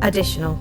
Additional.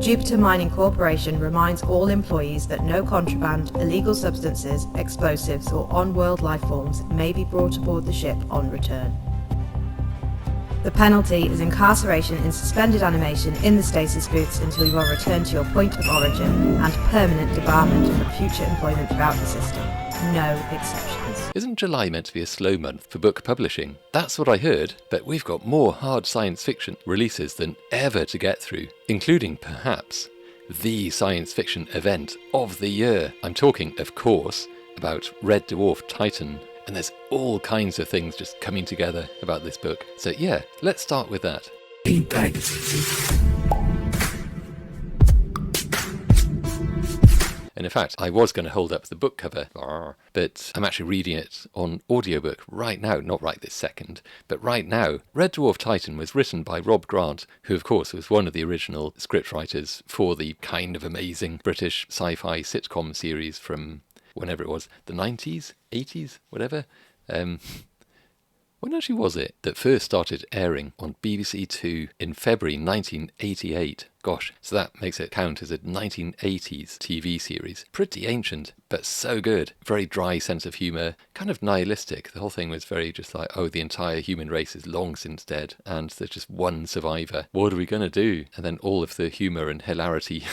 Jupiter Mining Corporation reminds all employees that no contraband, illegal substances, explosives, or on-world life forms may be brought aboard the ship on return. The penalty is incarceration in suspended animation in the stasis booths until you are returned to your point of origin, and permanent debarment from future employment throughout the system. No exceptions. Isn't July meant to be a slow month for book publishing? That's what I heard, but we've got more hard science fiction releases than ever to get through, including, perhaps, the science fiction event of the year. I'm talking, of course, about Red Dwarf Titan, and there's all kinds of things just coming together about this book. So yeah, let's start with that. And in fact, I was going to hold up the book cover, but I'm actually reading it on audiobook right now, not right this second, but right now. Red Dwarf Titan was written by Rob Grant, who of course was one of the original scriptwriters for the kind of amazing British sci-fi sitcom series from whenever it was, the 90s, 80s, whatever. When actually was it that first started airing on BBC Two in February 1988? Gosh, so that makes it count as a 1980s TV series. Pretty ancient, but so good. Very dry sense of humour, kind of nihilistic. The whole thing was very just like, oh, the entire human race is long since dead, and there's just one survivor. What are we going to do? And then all of the humour and hilarity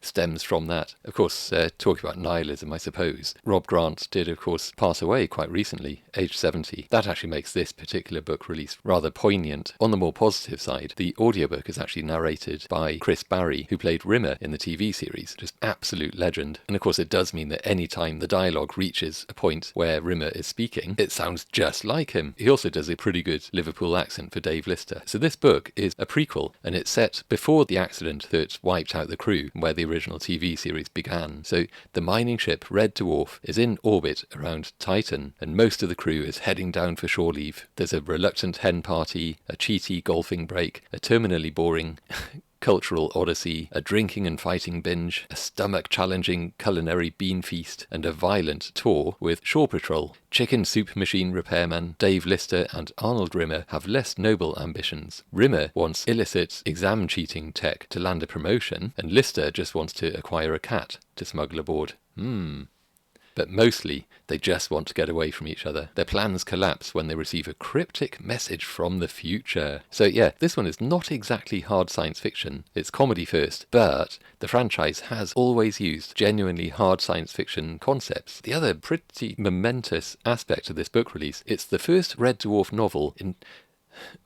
stems from that. Of course, talking about nihilism, I suppose, Rob Grant did, of course, pass away quite recently, aged 70. That actually makes this particular book release rather poignant. On the more positive side, the audiobook is actually narrated by Chris Barry, who played Rimmer in the TV series. Just absolute legend. And of course it does mean that any time the dialogue reaches a point where Rimmer is speaking, it sounds just like him. He also does a pretty good Liverpool accent for Dave Lister. So this book is a prequel, and it's set before the accident that wiped out the crew, where the original TV series began. So the mining ship Red Dwarf is in orbit around Titan, and most of the crew is heading down for shore leave. There's a reluctant hen party, a cheaty golfing break, a terminally boring cultural odyssey, a drinking and fighting binge, a stomach-challenging culinary bean feast, and a violent tour with Shore Patrol. Chicken soup machine repairman Dave Lister and Arnold Rimmer have less noble ambitions. Rimmer wants illicit exam-cheating tech to land a promotion, and Lister just wants to acquire a cat to smuggle aboard. But mostly, they just want to get away from each other. Their plans collapse when they receive a cryptic message from the future. So yeah, this one is not exactly hard science fiction. It's comedy first, but the franchise has always used genuinely hard science fiction concepts. The other pretty momentous aspect of this book release, it's the first Red Dwarf novel in,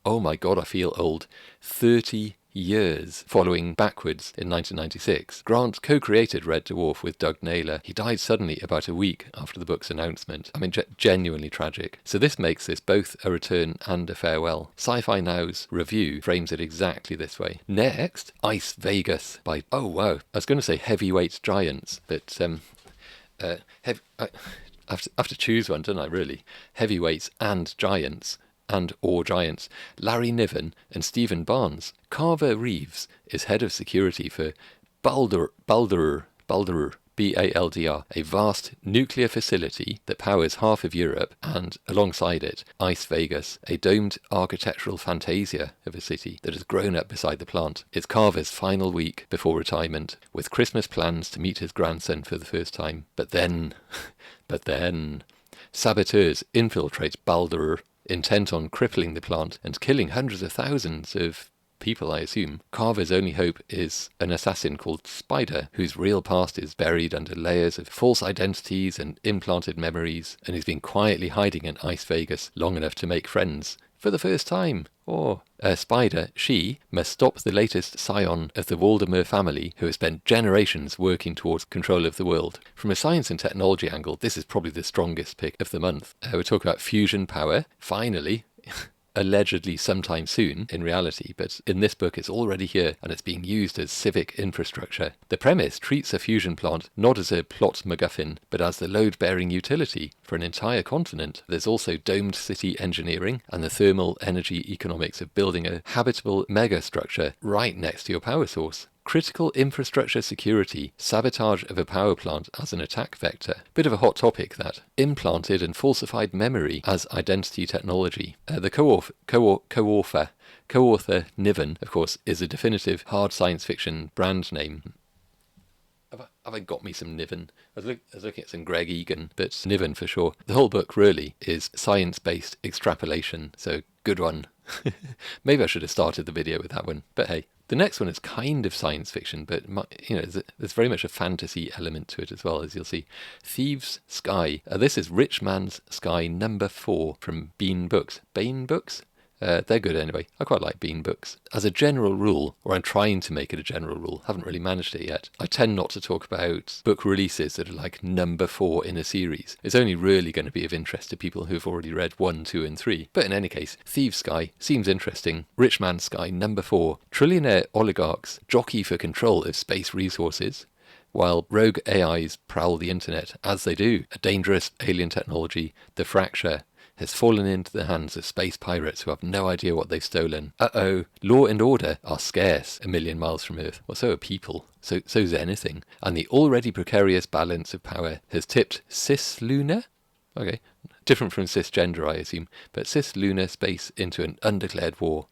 oh my god, I feel old, 30 years following backwards in 1996. Grant co-created Red Dwarf with Doug Naylor. He died suddenly about a week after the book's announcement. I mean, genuinely tragic. So this makes this both a return and a farewell. Sci-Fi Now's review frames it exactly this way. Next, Ice Vegas by, oh wow, I was going to say Heavyweight Giants, but I have to choose one, don't I, really? Heavyweights and Giants. And/or Giants, Larry Niven and Stephen Barnes. Carver Reeves is head of security for Baldr, BALDR, a vast nuclear facility that powers half of Europe, and alongside it, Ice Vegas, a domed architectural fantasia of a city that has grown up beside the plant. It's Carver's final week before retirement, with Christmas plans to meet his grandson for the first time. But then, saboteurs infiltrate Baldr, intent on crippling the plant and killing hundreds of thousands of people, I assume. Carver's only hope is an assassin called Spider, whose real past is buried under layers of false identities and implanted memories, and he's been quietly hiding in Ice Vegas long enough to make friends for the first time. Spider, she must stop the latest scion of the Waldemar family, who has spent generations working towards control of the world. From a science and technology angle, this is probably the strongest pick of the month. We're talking about fusion power, finally. Allegedly sometime soon in reality, but in this book it's already here and it's being used as civic infrastructure. The premise treats a fusion plant not as a plot MacGuffin, but as the load-bearing utility for an entire continent. There's also domed city engineering and the thermal energy economics of building a habitable megastructure right next to your power source. Critical infrastructure security, sabotage of a power plant as an attack vector. Bit of a hot topic, that. Implanted and falsified memory as identity technology. The co-author Co-author Niven, of course, is a definitive hard science fiction brand name. Have I got me some Niven? I was looking at some Gregg Egan, but Niven for sure. The whole book really is science-based extrapolation, so good one. Maybe I should have started the video with that one, but hey. The next one is kind of science fiction, but there's very much a fantasy element to it as well, as you'll see. Thieves Sky. This is Rich Man's Sky number 4 from Bean Books. Bain Books? They're good anyway. I quite like Bean Books. As a general rule, or I'm trying to make it a general rule, haven't really managed it yet, I tend not to talk about book releases that are like number 4 in a series. It's only really going to be of interest to people who've already read 1, 2 and 3. But in any case, Thieves Sky seems interesting. Rich Man's Sky number 4. Trillionaire oligarchs jockey for control of space resources, while rogue AIs prowl the internet, as they do. A dangerous alien technology, the Fracture, has fallen into the hands of space pirates who have no idea what they've stolen. Uh-oh, law and order are scarce a million miles from Earth. Well, so are people. So's anything. And the already precarious balance of power has tipped cis-lunar? Okay, different from cisgender, I assume, but cis-lunar space into an undeclared war.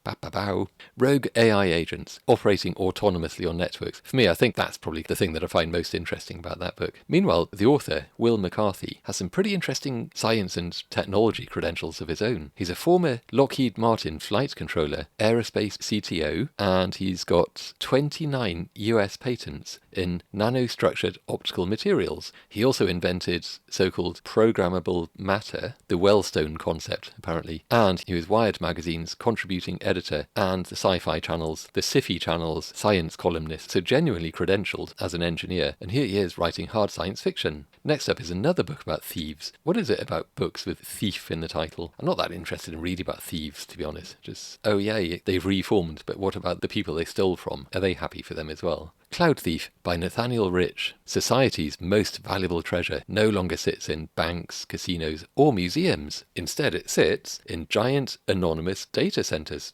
Ba-ba-bow. Rogue AI agents operating autonomously on networks. For me, I think that's probably the thing that I find most interesting about that book. Meanwhile, the author, Will McCarthy, has some pretty interesting science and technology credentials of his own. He's a former Lockheed Martin flight controller, aerospace CTO, and he's got 29 US patents in nanostructured optical materials. He also invented so-called programmable matter, the Wellstone concept, apparently, and he was Wired magazine's contributing editor and the Sci-Fi Channel's, the Sci-Fi Channel's science columnist, so genuinely credentialed as an engineer, and here he is writing hard science fiction. Next up is another book about thieves. What is it about books with thief in the title? I'm not that interested in reading about thieves, to be honest. Just, oh yeah, they've reformed, but what about the people they stole from? Are they happy for them as well? Cloudthief by Nathaniel Rich. Society's most valuable treasure no longer sits in banks, casinos, or museums. Instead, it sits in giant, anonymous data centers.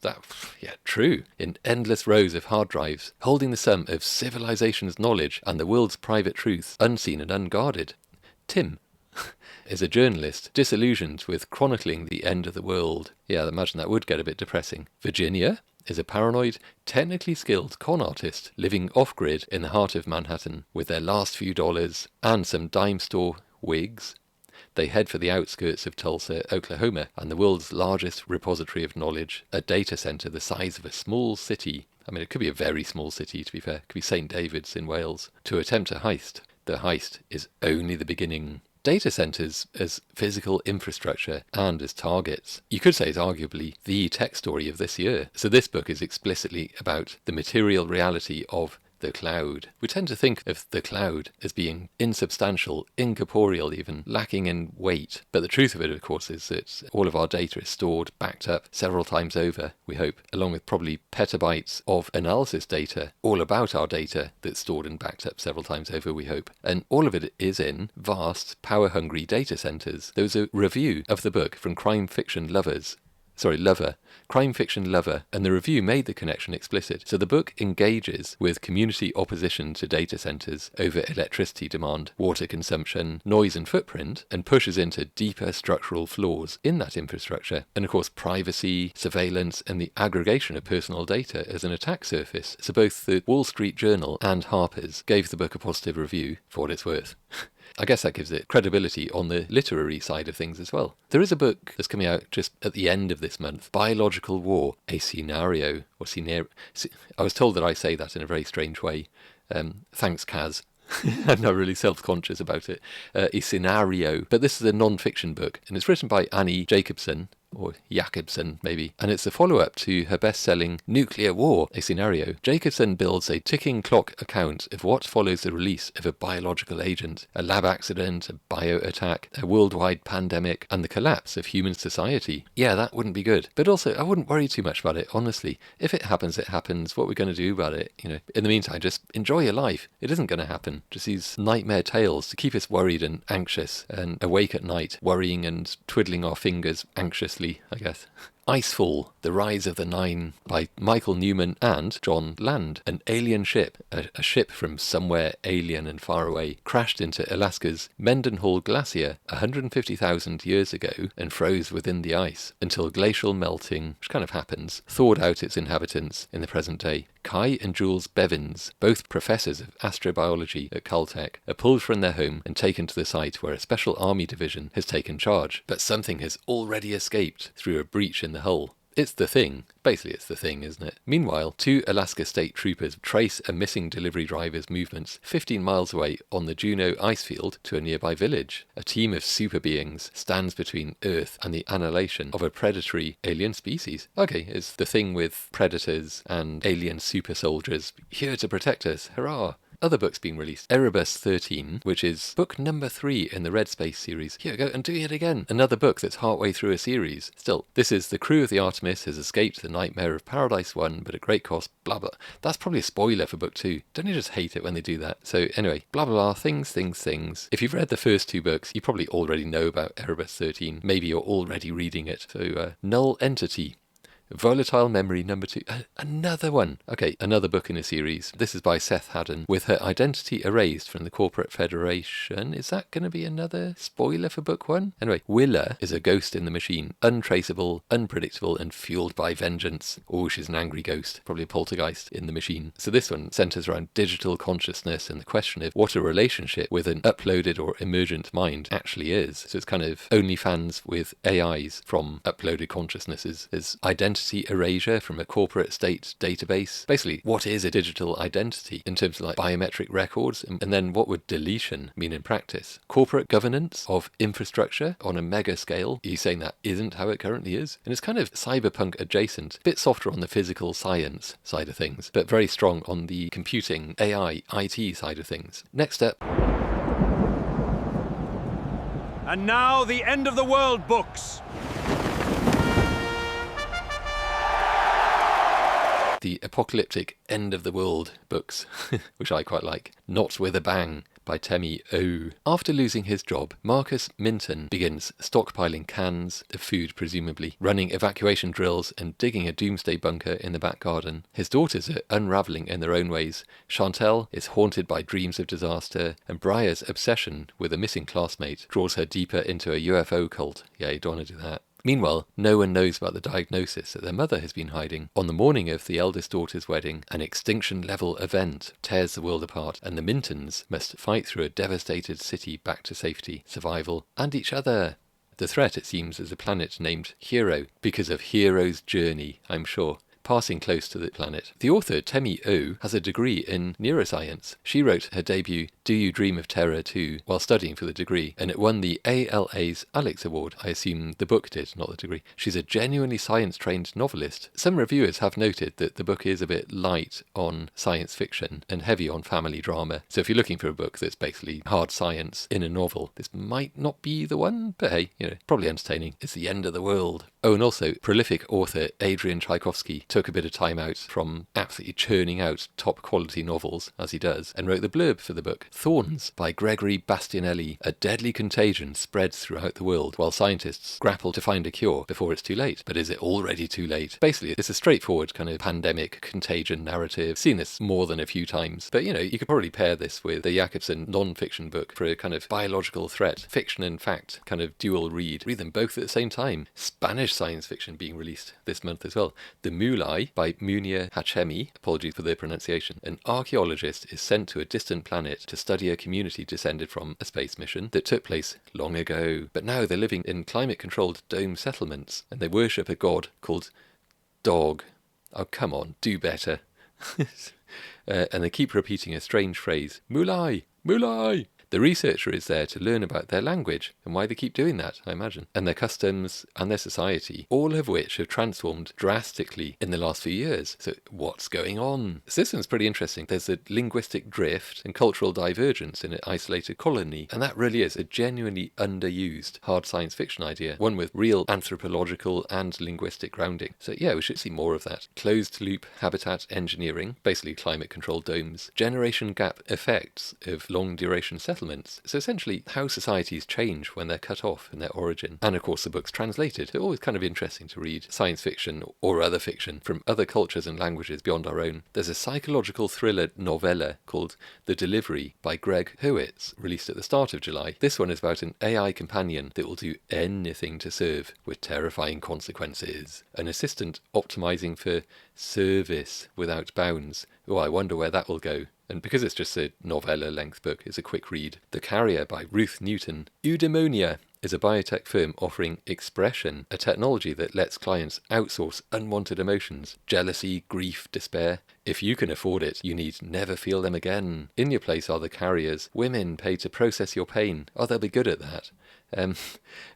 True. In endless rows of hard drives, holding the sum of civilization's knowledge and the world's private truths, unseen and unguarded. Tim is a journalist disillusioned with chronicling the end of the world. Yeah, I imagine that would get a bit depressing. Virginia is a paranoid, technically skilled con artist living off-grid in the heart of Manhattan. With their last few dollars and some dime store wigs, they head for the outskirts of Tulsa, Oklahoma, and the world's largest repository of knowledge, a data center the size of a small city. I mean, it could be a very small city, to be fair. It could be St. David's in Wales. To attempt a heist. The heist is only the beginning. Data centers as physical infrastructure and as targets, you could say, is arguably the tech story of this year. So this book is explicitly about the material reality of the cloud. We tend to think of the cloud as being insubstantial, incorporeal even, lacking in weight. But the truth of it, of course, is that all of our data is stored, backed up several times over, we hope, along with probably petabytes of analysis data, all about our data that's stored and backed up several times over, we hope. And all of it is in vast, power-hungry data centers. There was a review of the book from Crime Fiction Lover, and the review made the connection explicit. So the book engages with community opposition to data centers over electricity demand, water consumption, noise and footprint, and pushes into deeper structural flaws in that infrastructure. And of course, privacy, surveillance, and the aggregation of personal data as an attack surface. So both the Wall Street Journal and Harper's gave the book a positive review, for what it's worth. I guess that gives it credibility on the literary side of things as well. There is a book that's coming out just at the end of this month, Biological War, a Scenario, or Scenario. I was told that I say that in a very strange way. Thanks, Kaz. I'm not really self-conscious about it. A Scenario. But this is a non-fiction book, and it's written by Annie Jacobsen, or Jacobsen, maybe, and it's the follow-up to her best-selling Nuclear War, a Scenario. Jacobsen builds a ticking clock account of what follows the release of a biological agent, a lab accident, a bio-attack, a worldwide pandemic, and the collapse of human society. Yeah, that wouldn't be good. But also, I wouldn't worry too much about it, honestly. If it happens, it happens. What we're going to do about it, in the meantime, just enjoy your life. It isn't going to happen. Just these nightmare tales to keep us worried and anxious and awake at night, worrying and twiddling our fingers anxiously, I guess. Icefall, The Rise of the Nine by Michael Newman and John Land. An alien ship, a ship from somewhere alien and far away, crashed into Alaska's Mendenhall Glacier 150,000 years ago and froze within the ice until glacial melting, which kind of happens, thawed out its inhabitants in the present day. Kai and Jules Bevins, both professors of astrobiology at Caltech, are pulled from their home and taken to the site where a special army division has taken charge. But something has already escaped through a breach in the hull. It's the Thing. Basically, it's the Thing, isn't it? Meanwhile, 2 Alaska State troopers trace a missing delivery driver's movements 15 miles away on the Juneau ice field to a nearby village. A team of super beings stands between Earth and the annihilation of a predatory alien species. Okay, it's the Thing with predators and alien super soldiers here to protect us. Hurrah! Other books being released. Erebus 13, which is book number 3 in the Red Space series. Here we go, and doing it again. Another book that's halfway through a series. Still, this is the crew of the Artemis has escaped the nightmare of Paradise 1, but at great cost, blah blah. That's probably a spoiler for book 2. Don't you just hate it when they do that? So anyway, blah blah blah, things. If you've read the first 2 books, you probably already know about Erebus 13. Maybe you're already reading it. So, Null Entity. Volatile Memory number 2. Another one. Okay, another book in a series. This is by Seth Haddon. With her identity erased from the Corporate Federation. Is that going to be another spoiler for book 1? Anyway, Willa is a ghost in the machine. Untraceable, unpredictable, and fueled by vengeance. Oh, she's an angry ghost. Probably a poltergeist in the machine. So this one centers around digital consciousness and the question of what a relationship with an uploaded or emergent mind actually is. So it's kind of OnlyFans with AIs from uploaded consciousnesses. There's identity erasure from a corporate state database. Basically, what is a digital identity in terms of like biometric records? And then what would deletion mean in practice? Corporate governance of infrastructure on a mega scale. Are you saying that isn't how it currently is? And it's kind of cyberpunk adjacent, a bit softer on the physical science side of things, but very strong on the computing, AI, IT side of things. Next up. And now the End of the World books. The apocalyptic End of the World books, which I quite like. Not with a Bang by Temi. After losing his job, Marcus Minton begins stockpiling cans of food, presumably, running evacuation drills and digging a doomsday bunker in the back garden. His daughters are unravelling in their own ways. Chantel is haunted by dreams of disaster, and Briar's obsession with a missing classmate draws her deeper into a UFO cult. Yeah, you don't want to do that. Meanwhile, no one knows about the diagnosis that their mother has been hiding. On the morning of the eldest daughter's wedding, an extinction-level event tears the world apart, and the Mintons must fight through a devastated city back to safety, survival, and each other. The threat, it seems, is a planet named Hero, because of Hero's journey, I'm sure. Passing close to the planet. The author, Temi has a degree in neuroscience. She wrote her debut, Do You Dream of Terror 2, while studying for the degree, and it won the ALA's Alex Award. I assume the book did, not the degree. She's a genuinely science-trained novelist. Some reviewers have noted that the book is a bit light on science fiction and heavy on family drama. So if you're looking for a book that's basically hard science in a novel, this might not be the one, but hey, probably entertaining. It's the end of the world. Oh, and also, prolific author Adrian Tchaikovsky took a bit of time out from absolutely churning out top-quality novels, as he does, and wrote the blurb for the book. Thorns by Gregory Bastianelli. A deadly contagion spreads throughout the world while scientists grapple to find a cure before it's too late. But is it already too late? Basically, it's a straightforward kind of pandemic contagion narrative. Seen this more than a few times. But, you could probably pair this with the Jacobsen non-fiction book for a kind of biological threat, fiction and fact, kind of dual read. Read them both at the same time. Spanish science fiction being released this month as well. The Mulai by Munir Hachemi, apologies for the pronunciation. An archaeologist is sent to a distant planet to study a community descended from a space mission that took place long ago. But now they're living in climate-controlled dome settlements, and they worship a god called Dog. Oh, come on, do better. And they keep repeating a strange phrase, Mulai, Mulai. The researcher is there to learn about their language and why they keep doing that, I imagine, and their customs and their society, all of which have transformed drastically in the last few years. So what's going on? So this one's pretty interesting. There's a linguistic drift and cultural divergence in an isolated colony, and that really is a genuinely underused hard science fiction idea, one with real anthropological and linguistic grounding. So yeah, we should see more of that. Closed loop habitat engineering, basically climate controlled domes, generation gap effects of long duration settlements, settlements. So essentially how societies change when they're cut off in their origin. And of course the book's translated. It's always kind of interesting to read science fiction or other fiction from other cultures and languages beyond our own. There's a psychological thriller novella called The Delivery by Gregg, Hurwitz, released at the start of July. This one is about an AI companion that will do anything to serve with terrifying consequences. An assistant optimizing for service without bounds. Oh, I wonder where that will go. And because it's just a novella-length book, it's a quick read. The Carrier by Ruth Newton. Eudaimonia is a biotech firm offering Expression, a technology that lets clients outsource unwanted emotions, jealousy, grief, despair. If you can afford it, you need never feel them again. In your place are the Carriers, women paid to process your pain. Oh, they'll be good at that.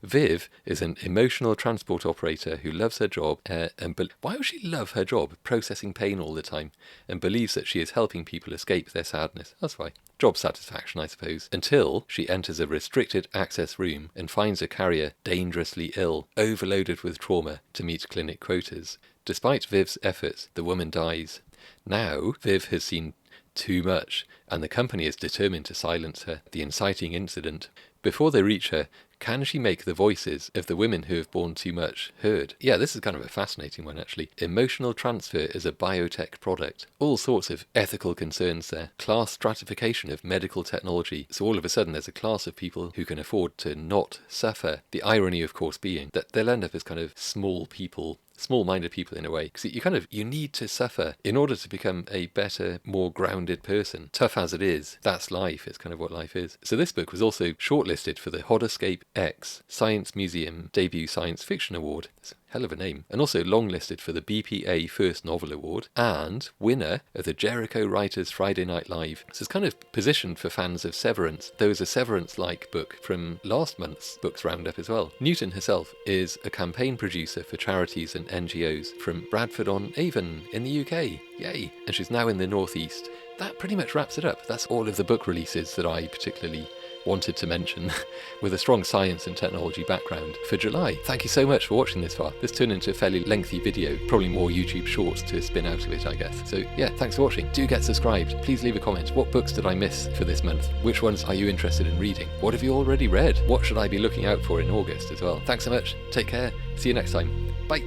Viv is an emotional transport operator who loves her job, why would she love her job, processing pain all the time, and believes that she is helping people escape their sadness? That's why. Job satisfaction, I suppose. Until she enters a restricted access room and finds a Carrier dangerously ill, overloaded with trauma to meet clinic quotas. Despite Viv's efforts, the woman dies. Now, Viv has seen too much, and the company is determined to silence her. The inciting incident. Before they reach her, can she make the voices of the women who have borne too much heard? Yeah, this is kind of a fascinating one, actually. Emotional transfer as a biotech product. All sorts of ethical concerns there. Class stratification of medical technology. So all of a sudden there's a class of people who can afford to not suffer. The irony, of course, being that they'll end up as kind of small-minded people in a way, because you need to suffer in order to become a better, more grounded person. Tough as it is, that's life. It's kind of what life is. So this book was also shortlisted for the Hoddescape X Science Museum Debut Science Fiction Award. It's a hell of a name. And also longlisted for the BPA First Novel Award and winner of the Jericho Writers Friday Night Live. So it's kind of positioned for fans of Severance. There was a Severance-like book from last month's Books Roundup as well. Newton herself is a campaign producer for charities and NGOs from Bradford-on-Avon in the UK. Yay! And she's now in the Northeast. That pretty much wraps it up. That's all of the book releases that I particularly wanted to mention with a strong science and technology background for July. Thank you so much for watching this far. This turned into a fairly lengthy video, probably more YouTube shorts to spin out of it, I guess. So yeah, thanks for watching. Do get subscribed. Please leave a comment. What books did I miss for this month? Which ones are you interested in reading? What have you already read? What should I be looking out for in August as well? Thanks so much. Take care. See you next time. Bye.